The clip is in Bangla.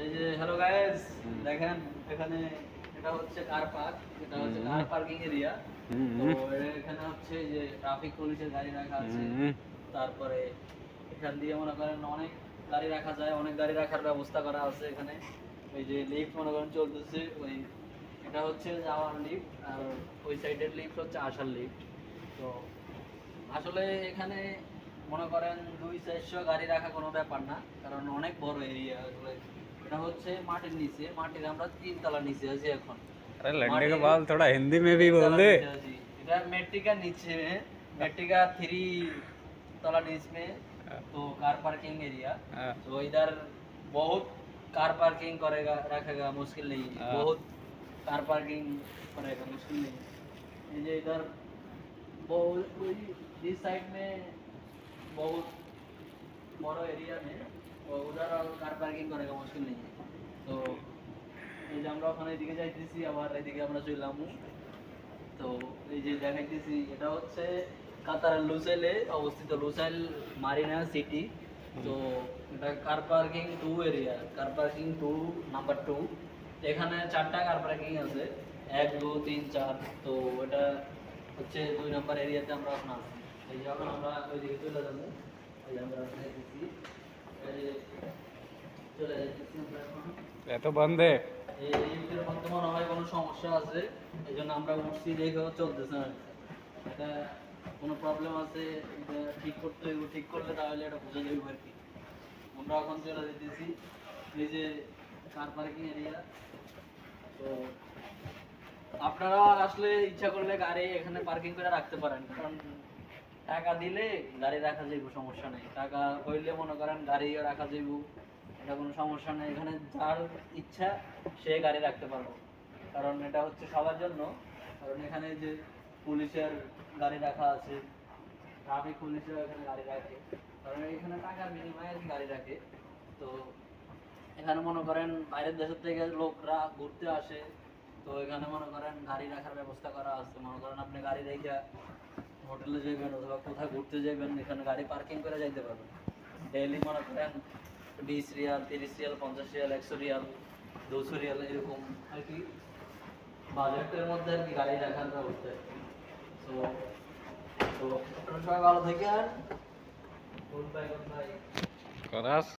এই যে হ্যালো গাইস, দেখেন এখানে এটা হচ্ছে কার পার্ক, এটা হচ্ছে কার পার্কিং এরিয়া। তো এখানে হচ্ছে যে ট্রাফিক পুলিশের গাড়ি রাখা আছে। তারপরে এখান দিয়ে মনে করেন অনেক গাড়ি রাখা যায়, অনেক গাড়ি রাখার ব্যবস্থা করা আছে এখানে। এই যে লিফট মনে করেন চলতেছে, ওই এটা হচ্ছে যাওয়ার লিফট, আর ওই সাইডের লিফট হচ্ছে আসার লিফট। তো আসলে এখানে মনে করেন 200-400 গাড়ি রাখা কোনো ব্যাপার না, কারণ অনেক বড় এরিয়া। আসলে এটা হচ্ছে মাটির নিচে, মাটির আমরা 3 তলা নিচে আছি এখন। अरे लड़ने के बाद थोड़ा हिंदी में भी बोल दे। এটা मेट्रिका नीचे में, मेट्रिका 3 तला नीच में। तो कार पार्किंग एरिया, तो इधर बहुत कार पार्किंग करेगा रखेगा मुश्किल नहीं है, बहुत कार पार्किंग करेगा मुश्किल नहीं है। ये इधर बहुत इस साइड में बहुत बड़ा एरिया में, और उधर कार पार्किंग करेगा मुश्किल नहीं है। तो এই যে আমরা ওখানে এদিকে যাইতেছি, আবার এদিকে আমরা চললাম। তো এই যে দেখাইতেছি, এটা হচ্ছে কাতারের লুসাইলে অবস্থিত, লুসাইল মারিনা সিটি। তো এটা car parking 2 area, car parking 2 number 2। এখানে 4টা কার পার্কিং আছে, 1 2 3 4। তো এটা হচ্ছে 2 নাম্বার এরিয়াতে আমরা এখন আছি। এই যে এখন আমরা ওইদিকে চলে যাবো। এই যে আমরা যাইতেছি, এই যে চলে যাইতেছি আমরা এখন। ये तो बंद है। এই লিফটের মধ্যে মনে হয় কোনো সমস্যা আছে, এই জন্য আমরা উঠছি, দেখেও চলতেছে না। এটা কোনো প্রবলেম আছে, এটা ঠিক করতে হইব, ঠিক করলে তাহলে এটা বোঝা যাবে আর কি। আমরা এখন চলে যেতেছি এই যে কার পার্কিং এরিয়া। তো আপনারা আসলে ইচ্ছা করলে গাড়ি এখানে পার্কিং করে রাখতে পারেন, কারণ টাকা দিলে গাড়ি রাখা যাইব, সমস্যা নেই। টাকা হইলে মনে করেন গাড়িও রাখা যাইব, এটা কোনো সমস্যা নেই। এখানে যার ইচ্ছা সে গাড়ি রাখতে পারবো, কারণ এটা হচ্ছে সবার জন্য। কারণ এখানে যে পুলিশের গাড়ি রাখা আছে, ট্রাফিক পুলিশরা এখানে গাড়ি রাখে, কারণ এখানে টাকার বিনিময়ে আর কি গাড়ি রাখে। তো এখানে মনে করেন বাইরের দেশের থেকে লোকরা ঘুরতে আসে, তো এখানে মনে করেন গাড়ি রাখার ব্যবস্থা করা আছে। মনে করেন আপনি গাড়ি রেখে হোটেলে যাবেন অথবা কোথাও ঘুরতে যাবেন, এখানে গাড়ি পার্কিং করে যাইতে পারবেন। ডেইলি মনে করেন 20 Real, 30 Real, 50 Real, 100 Real, 200 Real, এরকম আর কি বাজেটের মধ্যে আর কি গাড়ি রাখার ব্যবস্থা। তো তো আপনারা সবাই ভালো থাকেন। Goodbye, goodbye. करास